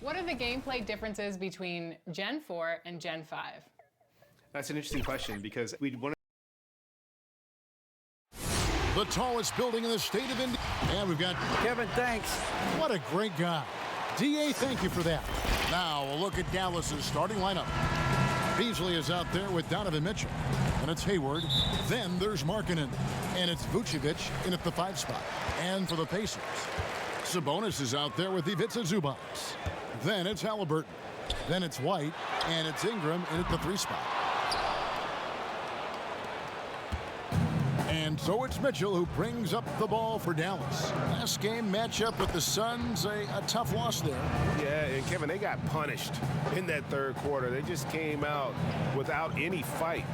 What are the gameplay differences between Gen 4 and Gen 5? That's an interesting question because we'd want The tallest building in the state of Indiana. And we've got Kevin, thanks. What a great guy. DA, thank you for that. Now a look at Dallas's starting lineup. Beasley is out there with Donovan Mitchell. And it's Hayward. Then there's Markkanen. And it's Vucevic in at the 5 spot. And for the Pacers, Sabonis is out there with Ivica Zubac. Then it's Halliburton. Then it's White. And it's Ingram in at the 3 spot. And so it's Mitchell who brings up the ball for Dallas. Last game matchup with the Suns, a tough loss there. Yeah, and Kevin, they got punished in that third quarter. They just came out without any fight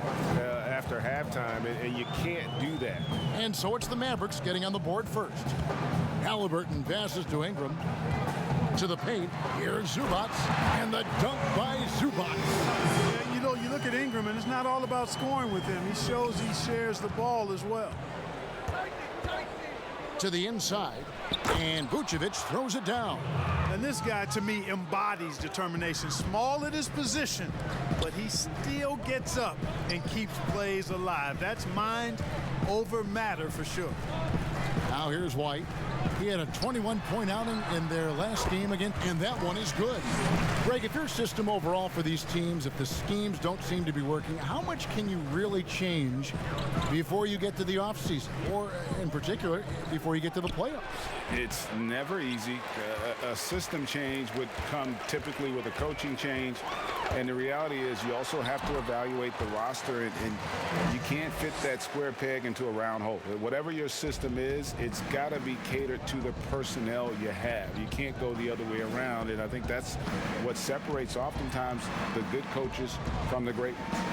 after halftime, and you can't do that. And so it's the Mavericks getting on the board first. Halliburton passes to Ingram. To the paint. Here's Zubac. And the dunk by Zubac. Yeah, you know, you look at Ingram, and it's not all about scoring with him. He shows he shares the ball as well. To the inside. And Vucevic throws it down. And this guy, to me, embodies determination. Small at his position, but he still gets up and keeps plays alive. That's mind over matter for sure. Now here's White. He had a 21-point outing in their last game again, and that one is good. Greg, if your system overall for these teams, if the schemes don't seem to be working, how much can you really change before you get to the offseason, or in particular, before you get to the playoffs? It's never easy. A system change would come typically with a coaching change, and the reality is you also have to evaluate the roster, and you can't fit that square peg into a round hole. Whatever your system is, it's got to be catered to the personnel you have. You can't go the other way around, and I think that's what separates oftentimes the good coaches from the great ones.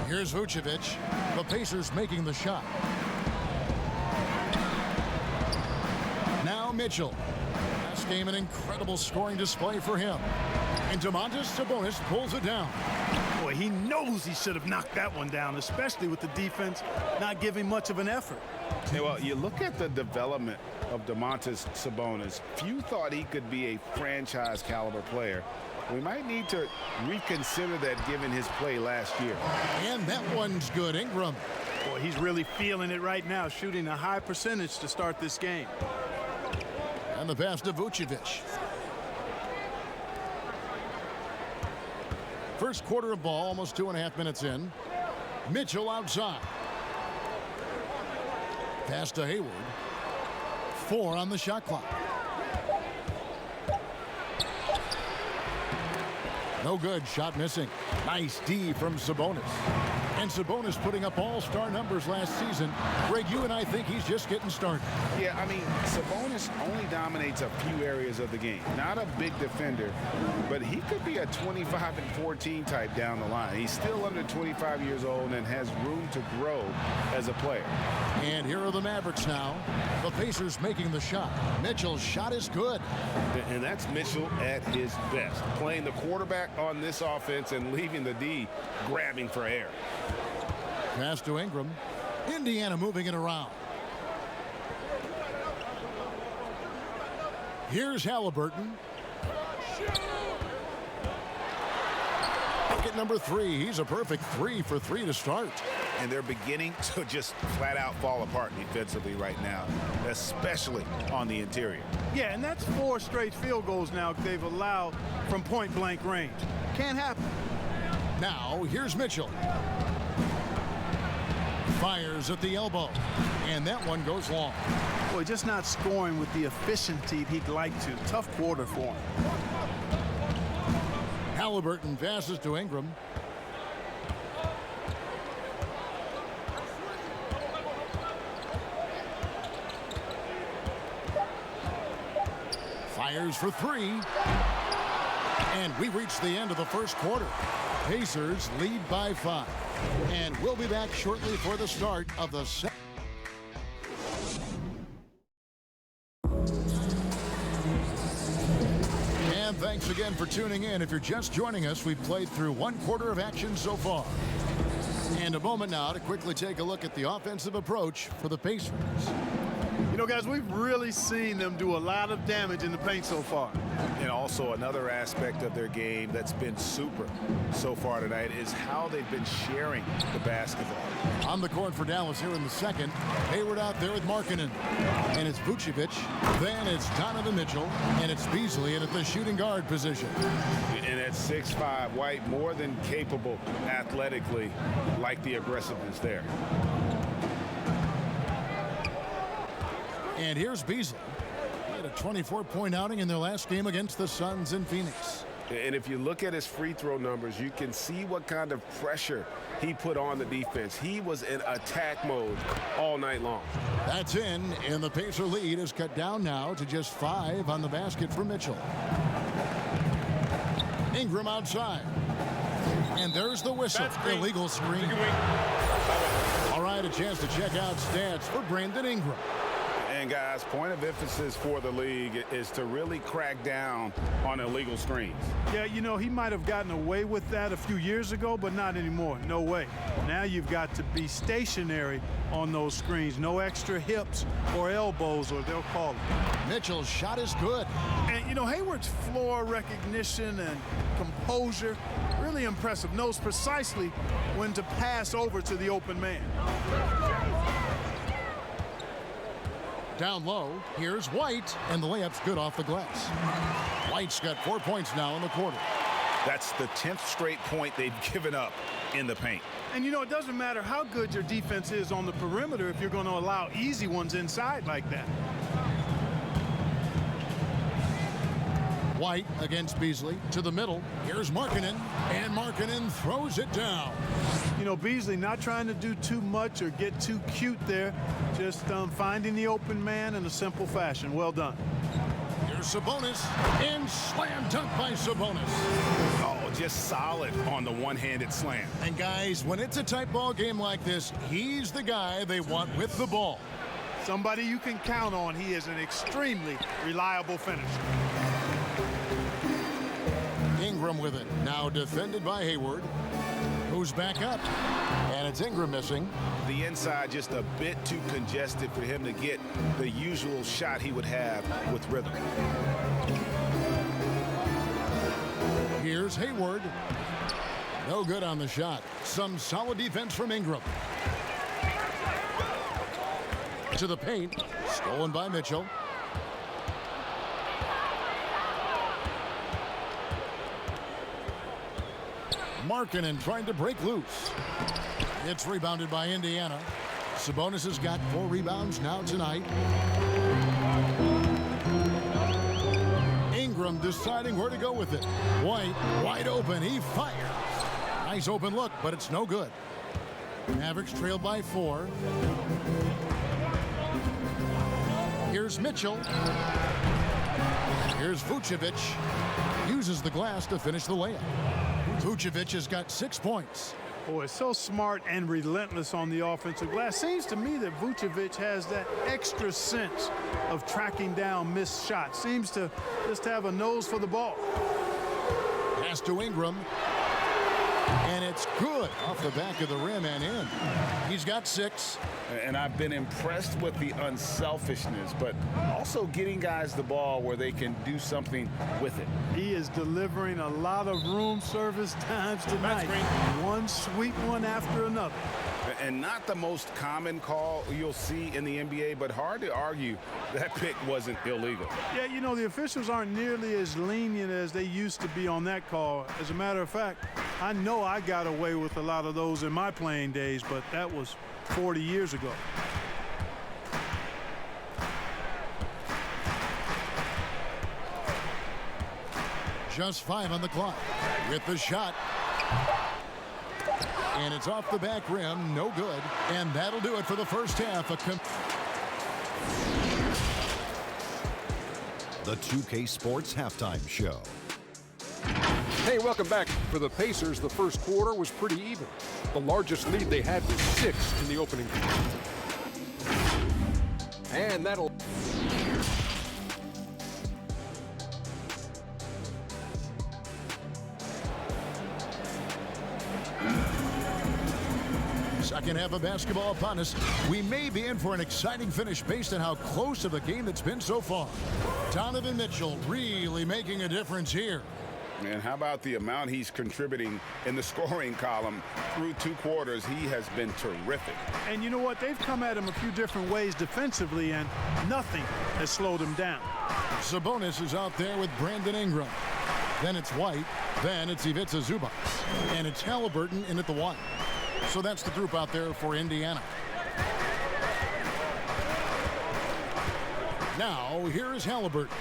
Here's Vucevic. The Pacers making the shot. Now Mitchell. Last game, an incredible scoring display for him. And Domantas Sabonis pulls it down. Boy, he knows he should have knocked that one down, especially with the defense not giving much of an effort. Yeah, well, you look at the development of Domantas Sabonis. Few thought he could be a franchise caliber player. We might need to reconsider that given his play last year. And that one's good. Ingram. Boy, he's really feeling it right now, shooting a high percentage to start this game. And the pass to Vucevic. First quarter of ball, almost 2.5 minutes in. Mitchell outside. Pass to Hayward. 4 on the shot clock. No good. Shot missing. Nice D from Sabonis. And Sabonis putting up all-star numbers last season. Greg, you and I think he's just getting started. Yeah, I mean, Sabonis only dominates a few areas of the game. Not a big defender, but he could be a 25-14 type down the line. He's still under 25 years old and has room to grow as a player. And here are the Mavericks now. The Pacers making the shot. Mitchell's shot is good. And that's Mitchell at his best, playing the quarterback on this offense and leaving the D grabbing for air. Pass to Ingram. Indiana moving it around. Here's Halliburton. Bucket number 3. He's a perfect 3 for 3 to start. And they're beginning to just flat out fall apart defensively right now, especially on the interior. Yeah, and that's 4 straight field goals now they've allowed from point-blank range. Can't happen. Now, here's Mitchell. Fires at the elbow. And that one goes long. Boy, just not scoring with the efficiency he'd like to. Tough quarter for him. Halliburton passes to Ingram. Fires for 3. And we reach the end of the first quarter. Pacers lead by 5. And we'll be back shortly for the start of the second. And thanks again for tuning in. If you're just joining us, we've played through 1 quarter of action so far. And a moment now to quickly take a look at the offensive approach for the Pacers. You know, guys, we've really seen them do a lot of damage in the paint so far. And also another aspect of their game that's been super so far tonight is how they've been sharing the basketball. On the court for Dallas here in the second. Hayward out there with Markkanen. And it's Vucevic. Then it's Donovan Mitchell. And it's Beasley in at the shooting guard position. And at 6'5", White more than capable athletically, like the aggressiveness there. And here's Beasley. He had a 24-point outing in their last game against the Suns in Phoenix. And if you look at his free throw numbers, you can see what kind of pressure he put on the defense. He was in attack mode all night long. That's in, and the Pacer lead is cut down now to just 5 on the basket for Mitchell. Ingram outside. And there's the whistle. Illegal screen. All right, a chance to check out stats for Brandon Ingram. And guys, point of emphasis for the league is to really crack down on illegal screens. Yeah, you know, he might have gotten away with that a few years ago, but not anymore. No way. Now you've got to be stationary on those screens. No extra hips or elbows, or they'll call it. Mitchell's shot is good. And, you know, Hayward's floor recognition and composure, really impressive. Knows precisely when to pass over to the open man. Down low, here's White, and the layup's good off the glass. White's got 4 points now in the quarter. That's the 10th straight point they've given up in the paint. And, you know, it doesn't matter how good your defense is on the perimeter if you're going to allow easy ones inside like that. White against Beasley to the middle. Here's Markkanen, and Markkanen throws it down. You know, Beasley not trying to do too much or get too cute there. Just finding the open man in a simple fashion. Well done. Here's Sabonis, and slam dunk by Sabonis. Oh, just solid on the one-handed slam. And guys, when it's a tight ball game like this, he's the guy they want with the ball. Somebody you can count on. He is an extremely reliable finisher. Ingram with it. Now defended by Hayward, who's back up. And it's Ingram missing. The inside just a bit too congested for him to get the usual shot he would have with rhythm. Here's Hayward. No good on the shot. Some solid defense from Ingram. To the paint. Stolen by Mitchell. Markkanen trying to break loose. It's rebounded by Indiana. Sabonis has got 4 rebounds now tonight. Ingram deciding where to go with it. White wide open. He fires. Nice open look, but it's no good. Mavericks trailed by 4. Here's Mitchell. Here's Vucevic. Uses the glass to finish the layup. Vucevic has got 6 points. Boy, so smart and relentless on the offensive glass. Seems to me that Vucevic has that extra sense of tracking down missed shots. Seems to just have a nose for the ball. Pass to Ingram. And it's good off the back of the rim and in. He's got 6. And I've been impressed with the unselfishness, but also getting guys the ball where they can do something with it. He is delivering a lot of room service times tonight. One sweet one after another. And not the most common call you'll see in the NBA, but hard to argue that pick wasn't illegal. Yeah, you know, the officials aren't nearly as lenient as they used to be on that call. As a matter of fact, I know I got away with a lot of those in my playing days, but that was 40 years ago. Just 5 on the clock. With the shot. And it's off the back rim. No good. And that'll do it for the first half. The 2K Sports Halftime Show. Hey, welcome back. For the Pacers, the first quarter was pretty even. The largest lead they had was 6 in the opening. And that'll... Second half of basketball upon us. We may be in for an exciting finish based on how close of a game it's been so far. Donovan Mitchell really making a difference here. And how about the amount he's contributing in the scoring column through 2 quarters? He has been terrific. And you know what? They've come at him a few different ways defensively, and nothing has slowed him down. Sabonis is out there with Brandon Ingram. Then it's White. Then it's Ivica Zubac. And it's Halliburton in at the 1. So that's the group out there for Indiana. Now, here is Halliburton.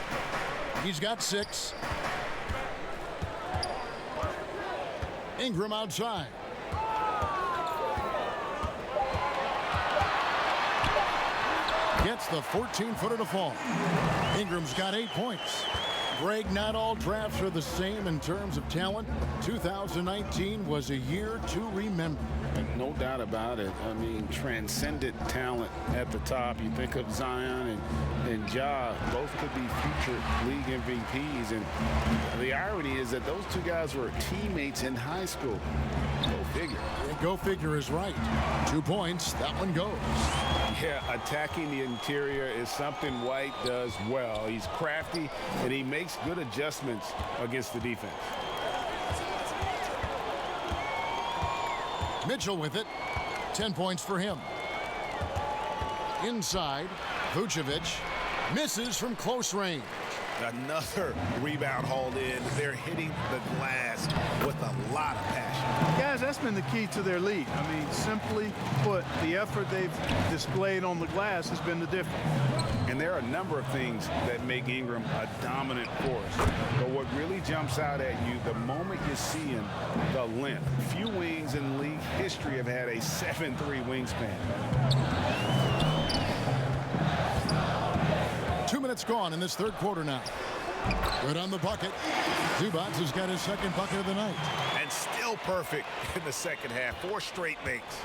He's got 6. Ingram outside. Gets the 14-footer to fall. Ingram's got 8 points. Greg, not all drafts are the same in terms of talent. 2019 was a year to remember. No doubt about it. I mean, transcendent talent at the top. You think of Zion and Ja, both could be future league MVPs. And the irony is that those 2 guys were teammates in high school. Go figure. Go figure is right. 2 points. That one goes. Yeah, attacking the interior is something White does well. He's crafty, and he makes good adjustments against the defense. Mitchell with it. 10 points for him. Inside, Vucevic misses from close range. Another rebound hauled in. They're hitting the glass with a lot of passion. Guys, that's been the key to their lead. I mean, simply put, the effort they've displayed on the glass has been the difference. And there are a number of things that make Ingram a dominant force. But what really jumps out at you the moment you see him, the length. Few wings in league history have had a 7'3" wingspan. 2 minutes gone in this third quarter now. Good on the bucket. Zubac has got his second bucket of the night. And still perfect in the second half. 4 straight makes.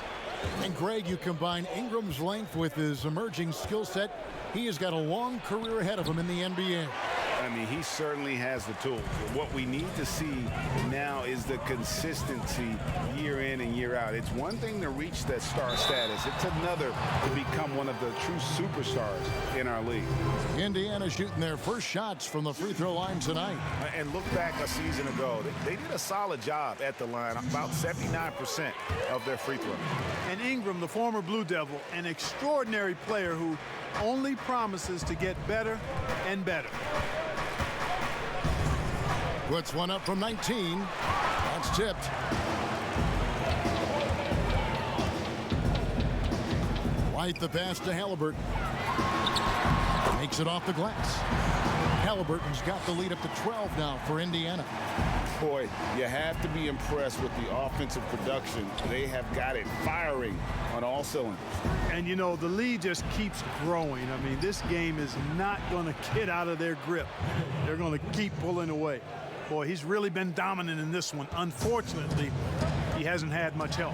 And Greg, you combine Ingram's length with his emerging skill set. He has got a long career ahead of him in the NBA. I mean, he certainly has the tools. What we need to see now is the consistency year in and year out. It's one thing to reach that star status. It's another to become one of the true superstars in our league. Indiana shooting their first shots from the free throw line tonight. And look back a season ago. They did a solid job at the line, about 79% of their free throws. And Ingram, the former Blue Devil, an extraordinary player who only promises to get better and better. Puts one up from 19. That's tipped. White the pass to Halliburton. Makes it off the glass. Halliburton's got the lead up to 12 now for Indiana. Boy, you have to be impressed with the offensive production. They have got it firing on all cylinders. And, you know, the lead just keeps growing. I mean, this game is not going to get out of their grip. They're going to keep pulling away. Boy, he's really been dominant in this one. Unfortunately, he hasn't had much help.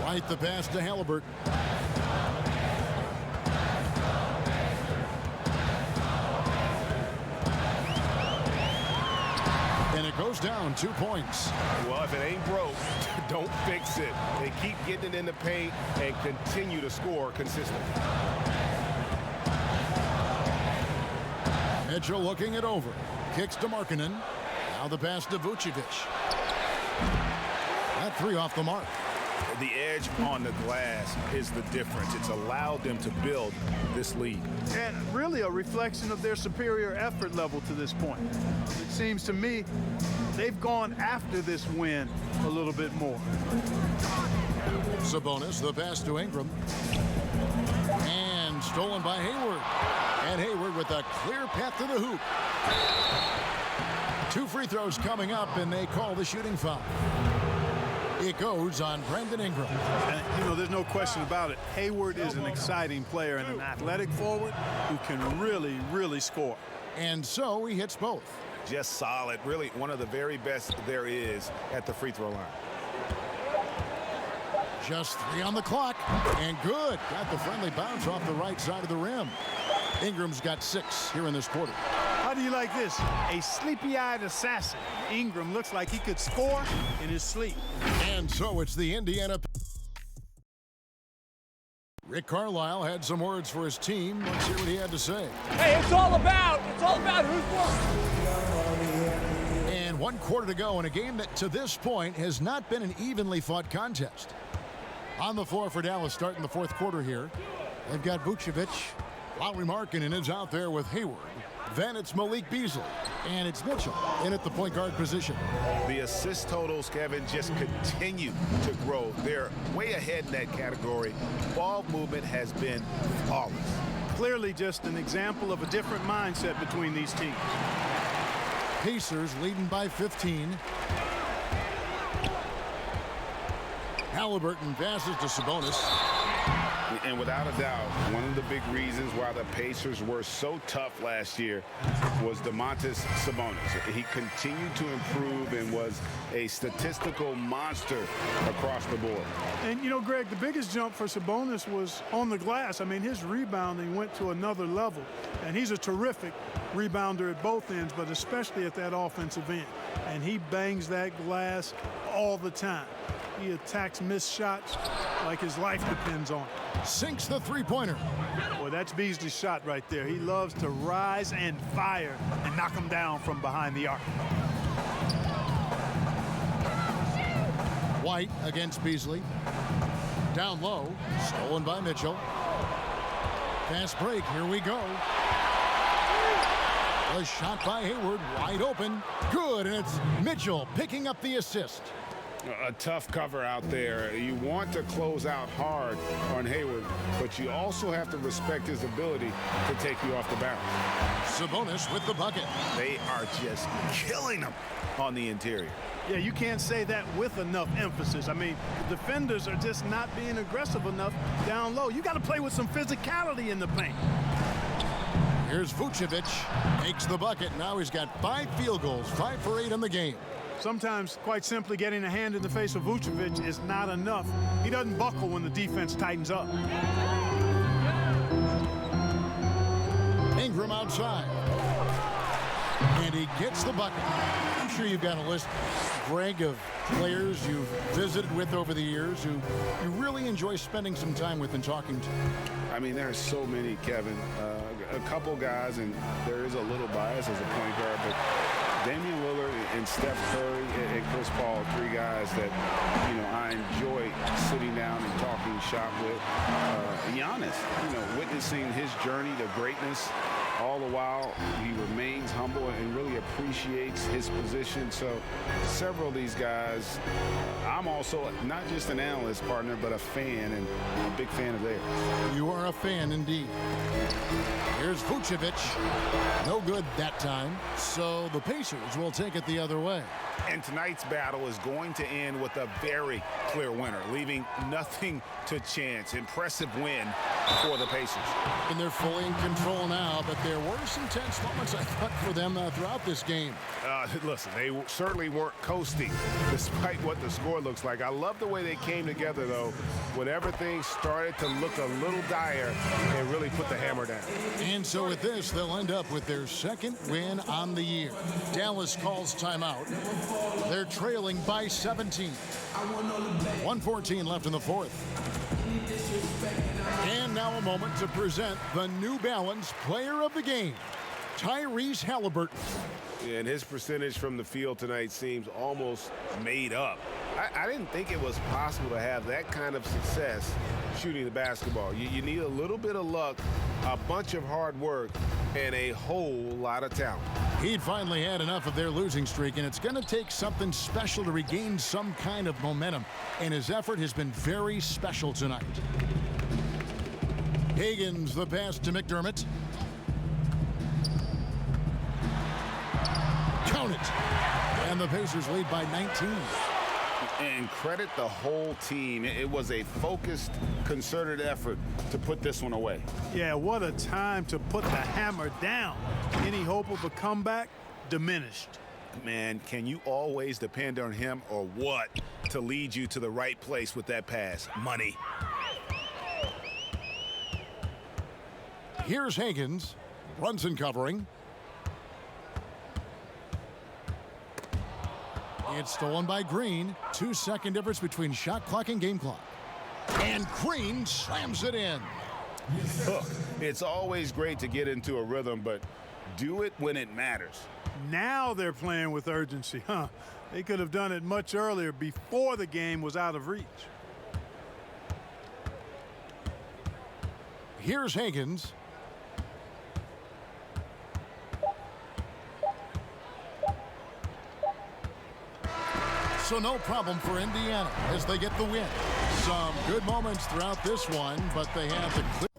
White the pass to Halliburton. And it goes down 2 points. Well, if it ain't broke, don't fix it. They keep getting it in the paint and continue to score consistently. Mitchell looking it over. Kicks to Markkanen. Now the pass to Vucevic. That 3 off the mark. The edge on the glass is the difference. It's allowed them to build this lead. And really a reflection of their superior effort level to this point. It seems to me they've gone after this win a little bit more. Sabonis, the pass to Ingram. And stolen by Hayward. And Hayward with a clear path to the hoop. 2 free throws coming up, and they call the shooting foul. It goes on Brandon Ingram. And, you know, there's no question about it. Hayward is an exciting player and an athletic forward who can really, really score. And so he hits both. Just solid. Really one of the very best there is at the free throw line. Just 3 on the clock. And good. Got the friendly bounce off the right side of the rim. Ingram's got 6 here in this quarter. How How do you like this? A sleepy-eyed assassin. Ingram looks like he could score in his sleep. And so it's the Indiana. Rick Carlisle had some words for his team. Let's hear what he had to say. Hey, it's all about who's won. And 1 quarter to go in a game that to this point has not been an evenly fought contest. On the floor for Dallas starting the 4th quarter here. They've got Vucevic. Lauri Markkanen is out there with Hayward. Then it's Malik Beasley. And it's Mitchell in at the point guard position. The assist totals, Kevin, just continue to grow. They're way ahead in that category. Ball movement has been flawless. Clearly just an example of a different mindset between these teams. Pacers leading by 15. Halliburton passes to Sabonis. And without a doubt, one of the big reasons why the Pacers were so tough last year was Domantas Sabonis. He continued to improve and was a statistical monster across the board. And, you know, Greg, the biggest jump for Sabonis was on the glass. I mean, his rebounding went to another level. And he's a terrific rebounder at both ends, but especially at that offensive end. And he bangs that glass all the time. He attacks missed shots like his life depends on it. Sinks the three-pointer. Boy, that's Beasley's shot right there. He loves to rise and fire and knock him down from behind the arc. White against Beasley. Down low. Stolen by Mitchell. Fast break. Here we go. A shot by Hayward. Wide open. Good. And it's Mitchell picking up the assist. A tough cover out there. You want to close out hard on Hayward, but you also have to respect his ability to take you off the bounce. Sabonis with the bucket. They are just killing them on the interior. Yeah, you can't say that with enough emphasis. I mean, the defenders are just not being aggressive enough down low. You got to play with some physicality in the paint. Here's Vucevic. Makes the bucket. Now he's got 5 field goals, 5 for 8 in the game. Sometimes, quite simply, getting a hand in the face of Vucevic is not enough. He doesn't buckle when the defense tightens up. Ingram outside. And he gets the bucket. I'm sure you've got a list, Greg, of players you've visited with over the years who you really enjoy spending some time with and talking to. I mean, there are so many, Kevin. A couple guys, and there is a little bias as a point guard, but Damian Lillard and Steph Curry and Chris Paul, 3 guys that, you know, I enjoy sitting down and talking shop with. Giannis, you know, witnessing his journey to greatness. All the while, he remains humble and really appreciates his position. So several of these guys, I'm also not just an analyst partner, but a fan, and a big fan of theirs. You are a fan indeed. Here's Vucevic. No good that time. So the Pacers will take it the other way. And tonight's battle is going to end with a very clear winner, leaving nothing to chance. Impressive win for the Pacers. And they're fully in control now, but there were some tense moments, I thought, for them throughout this game. Listen, they certainly weren't coasting, despite what the score looks like. I love the way they came together, though, when everything started to look a little dire and really put the hammer down. And so with this, they'll end up with their 2nd win on the year. Dallas calls timeout. They're trailing by 17. 1:14 left in the 4th. And now a moment to present the New Balance Player of the Game, Tyrese Halliburton. And his percentage from the field tonight seems almost made up. I didn't think it was possible to have that kind of success shooting the basketball. You need a little bit of luck, a bunch of hard work, and a whole lot of talent. He'd finally had enough of their losing streak, and it's going to take something special to regain some kind of momentum. And his effort has been very special tonight. Higgins, the pass to McDermott. Count it. And the Pacers lead by 19. And credit the whole team. It was a focused, concerted effort to put this one away. Yeah, what a time to put the hammer down. Any hope of a comeback diminished. Man, can you always depend on him or what to lead you to the right place with that pass? Money. Here's Higgins. Brunson covering. It's stolen by Green. 2-second difference between shot clock and game clock. And Green slams it in. Look, it's always great to get into a rhythm, but do it when it matters. Now they're playing with urgency, huh? They could have done it much earlier before the game was out of reach. Here's Higgins. So no problem for Indiana as they get the win. Some good moments throughout this one, but they have the clear